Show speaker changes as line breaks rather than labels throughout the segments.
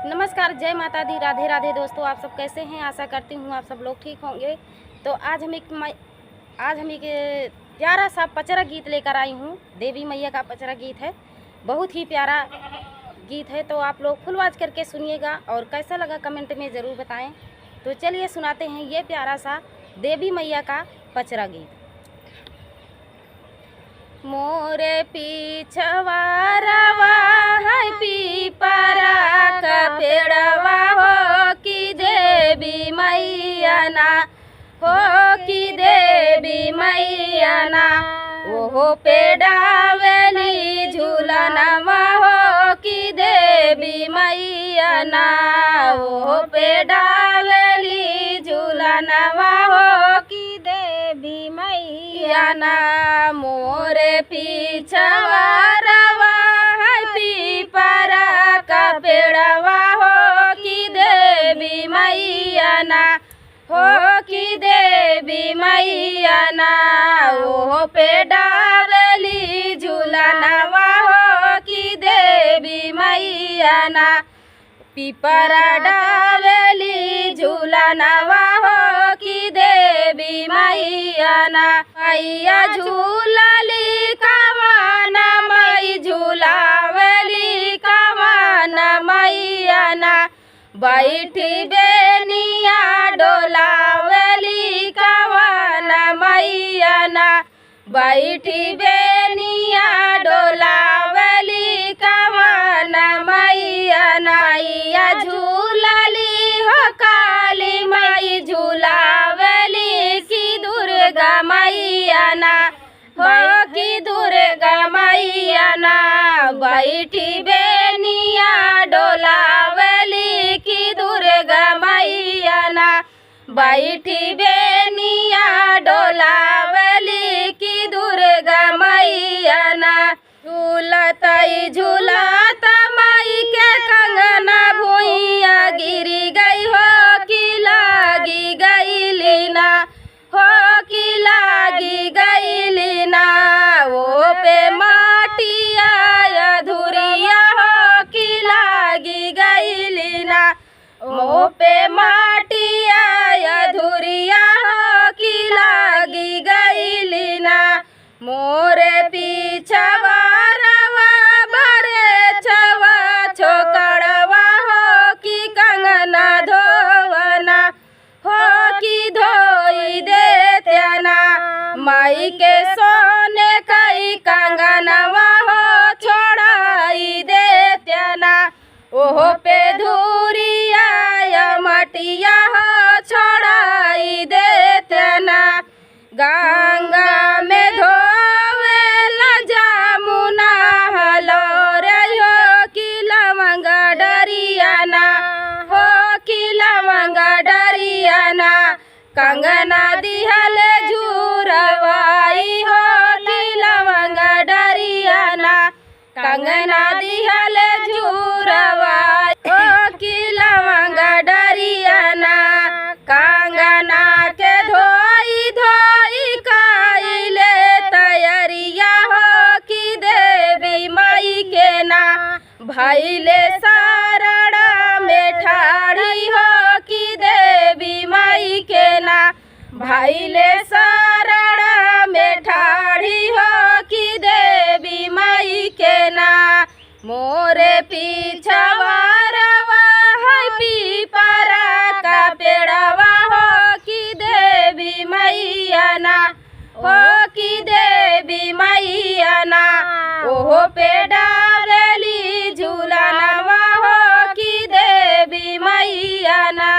नमस्कार, जय माता दी, राधे राधे दोस्तों। आप सब कैसे हैं? आशा करती हूँ आप सब लोग ठीक होंगे। तो आज हम एक प्यारा सा पचरा गीत लेकर आई हूँ। देवी मैया का पचरा गीत है, बहुत ही प्यारा गीत है। तो आप लोग फुल आवाज करके सुनिएगा और कैसा लगा कमेंट में ज़रूर बताएं। तो चलिए सुनाते हैं ये प्यारा सा देवी मैया का पचरा गीत। मोरे पीछवा रवा है पीपरा का पेड़वा हो कि देवी मैया ना, हो कि देवी मैया ना। ओहो पेड़ावेली झूलनवा हो कि देवी मैया ना, ओहो पेड़ावेली झूलनवा हो कि देवी मैया ना। मोरे पीछवा रवा है पीपरा का पेड़वा हो कि देवी मैया ना, हो कि देवी मैया ना। ओहो पेड़ावेली झूलनवा हो कि देवी मैया ना, पीपरा डावेली झूलनवा हो कि देवी मैया ना। मैया झूलली कवन मई झूलावली कवन मैया ना, बैठी बेनिया डोलावली कवन मैया ना, बैठी बेनिया डोलावली कवन मैया ना। मैया झूलली हो काली माई झूलावली की दुर्गा मैया ना, हो कि दुर्गा मैया ना, बैठी बेनिया डोलावली की दुर्गा मैया ना, बैठी बेनिया डोलावली की दुर्गा मैया ना। झूलतई झूलत माई के कंगना भुइया गिरी गई हो कि लागी गई लीना, हो कि लागी गई लीना। वो पे माटिया अधूरिया हो कि लागी गई लीना, वो पे माटिया अधूरिया हो कि लागी गई लीना। मोरे पीछवा रवा बरे छवा छोकड़वा हो कि कंगना धोवना, हो कि धोई देत्याना। माई के सोने कई कंगनवा हो छोड़ाई देत्याना, ओहो पे धूरिया या मटिया हो छोड़ाई देत्याना। गंगा में धोवे ला जामुना हलोरे हो कि लवंग डरियाना, हो कि लवंग डरियाना। कंगना दिहल झूरवाई हो कि लवंग डरियाना, कंगना दिहल झूरवाई हो कि लवंग डरियाना। कंगना के धोई धोई काइले तैयारिया हो कि देवी माई के ना, भैले सारड़ा में ठाड़ी हो कि देवी माई के ना, भैले सारड़ा में ठाड़ी हो कि देवी माई के ना। मोरे पीछवा रवा है पीपरा का पेड़वा हो कि देवी मैया ना, हो कि देवी मैया ना। ओहो पेड़ावेली झूलनवा हो कि देवी मैया ना।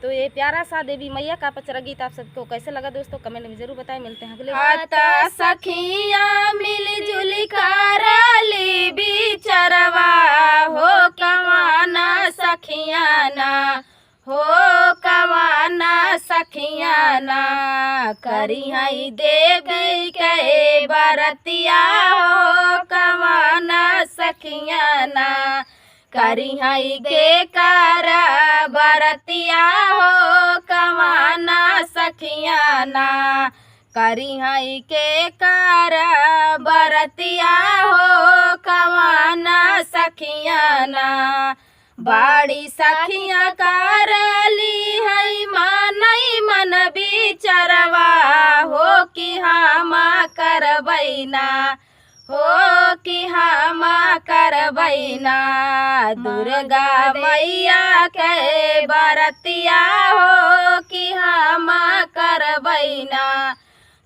तो ये प्यारा सा देवी मैया का पचरा गीत आप सबको कैसे लगा दोस्तों, कमेंट में जरूर बताएं। मिलते हैं अगले
आता सखिया मिलजुली करली बिचरवा हो कवाना सखिया ना, हो कवाना सखिया ना। करी हई देवी के बरतिया हो कवाना सखिया ना, करी हई के कर बरतिया हो कवाना सखिया ना। करी हई के कर बरतिया हो कवाना सखिया ना। बाड़ी सखिया करली है मानई मन बिचरवा हो कि हम करबैना हो कि हम करबैना दुर्गा मैया के बरतिया हो कि हम करबैना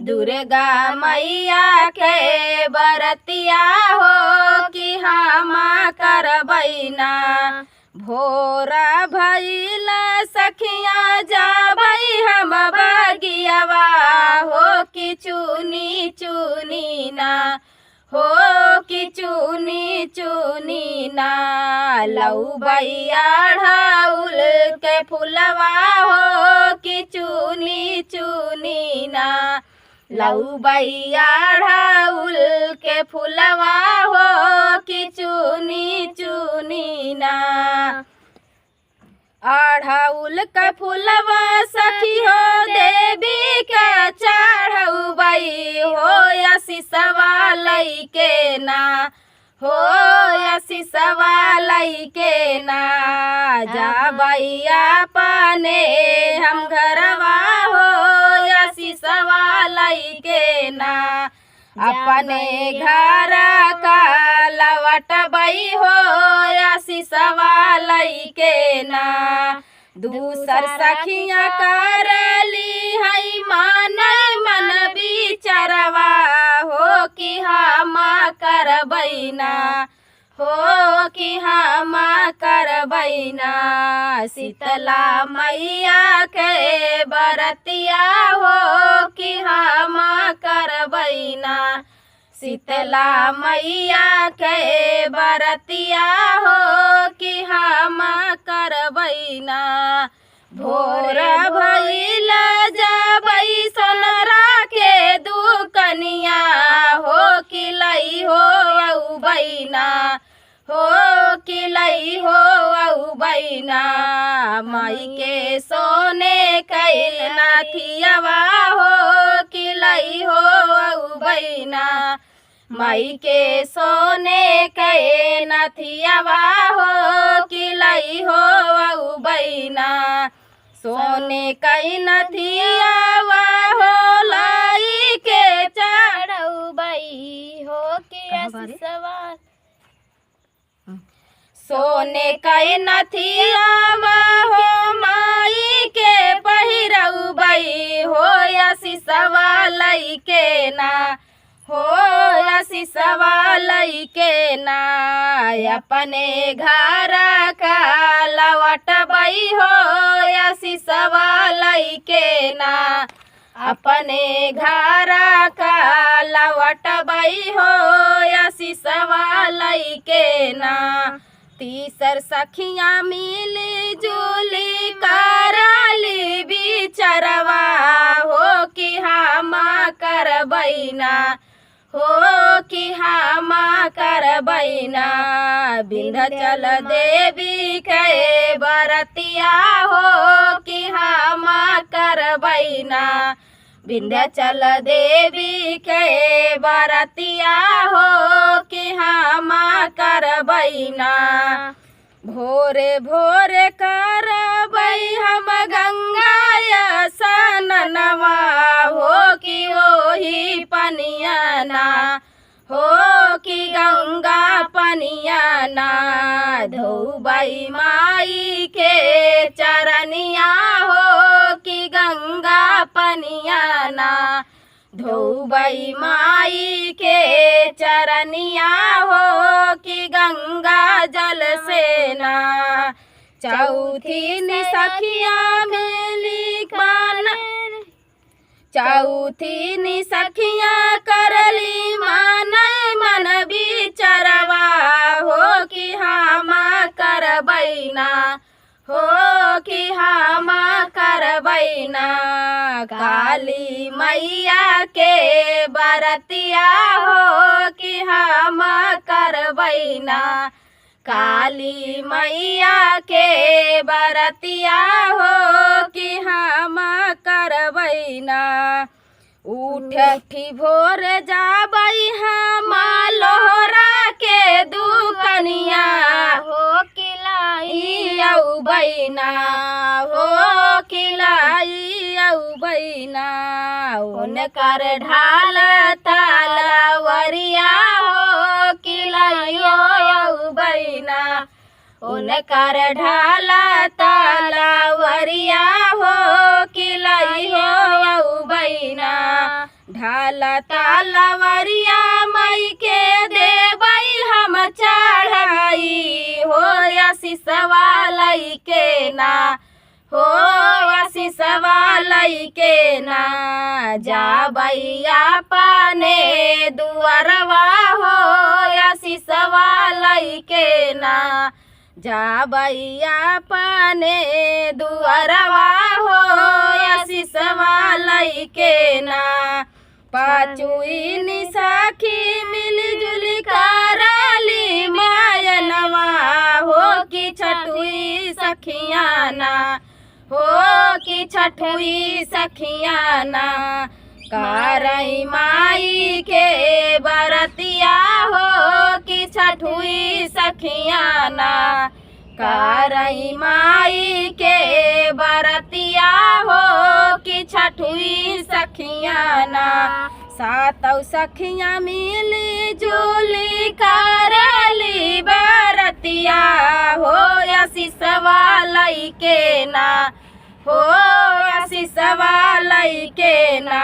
दुर्गा मैया के बरतिया हो कि हम करबैना भोरा भइल सखिया जाबै हम बगियावा हो कि चुनी चुनी ना हो कि चुनी चुनी ना लौबैया ढाउल के फुलवा हो कि चुनी चुनी ना लौबैया ढाउल के फुलवा हो कि चुनी चुनी ना अढ़ाउल के फुलवा सखी हो देवी के चढ़ौबै हो आशीषवा लैके ना हो आशीषवा लैके ना जाबै अपने हम घरवा हो आशीषवा लैके ना अपने घर का लवटबै हो आशीषवा लैके ना दूसर सखिया करली है मानई मन बिचरवा हो कि हम करबैना हो कि हम करबैना शीतला मैया के बरतिया हो कि हम करबैना शीतला मैया के बरतिया हो कि हम करबैना भोर भइल जाबै सोनरा के दुकनिया हो कि लै हो औबैना हो कि लै हो औबैना माई के सोने कैल नाथियावा हो कि लै हो औबैना माई के सोने के नथियावा हो कि लै हो औबैना सोने कई नथियावा हो लाई के चढ़ौबै हो कि आशीषवा सोने कई नथियावा हो माई के पहिरौबै हो आशीषवा लैके ना हो आशीषवा लैके ना अपने घर का लवटबै हो आशीषवा लैके ना अपने घर का लवटबै हो आशीषवा लैके ना तीसर सखिया मिली जुली करली बिचरवा हो कि हम करबैना हो कि हम करबैना विंध्याचल देवी के बरतिया हो कि हम करबैना विंध्याचल देवी के बरतिया हो कि हम करबैना भोरे भोरे करबै हम गंगा स्नानवा हो कि ओही पनिया ना हो कि गंगा पनिया ना धोबै माई के चरनिया हो कि गंगा पनिया ना धोबै माई के चरनिया हो कि गंगा जल से ना चौथी सखिया मिली कान चौथी सखिया करली मानई मन बिचरवा हो कि हम करबैना हो कि हम करबैना काली मैया के बरतिया हो कि हम करबैना काली मैया के बरतिया हो कि हम करबैना उठी भोर जाबै हम लोहरा के दुकनिया हो कि लाई बैना हो किलाई बैना उनकर ढाल तलवरिया हो किलाइयो बैना उनकर ढाल तलवरिया हो किलाइयो बैना ढाल तलवरिया मई के देबई हम चढ़ाई हो आशीषवा लई के ना हो आशीषवा लई के ना जाबई अपने दुआरवा हो आशीषवा लई के ना जाबई अपने दुआरवा हो आशीषवा लई के ना पाचुई सखी मिलजुल करली मायनवा हो कि छठुई सखियाना हो कि छठुई सखियाना करई माई के बरतिया हो कि छठुई सखियाना करई माई के बरतिया हो कि छठुई सखियाना सातौ सखियाँ मिली जुली करली बरतिया हो आशीषवा लई के ना हो आशीषवा लई के ना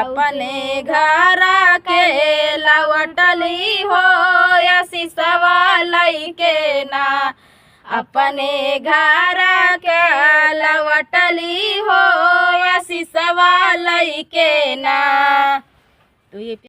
अपने घर के लवटली हो आशीषवा लई के ना अपने घर के लवटली हो आशीषवा लई के ना। तो ये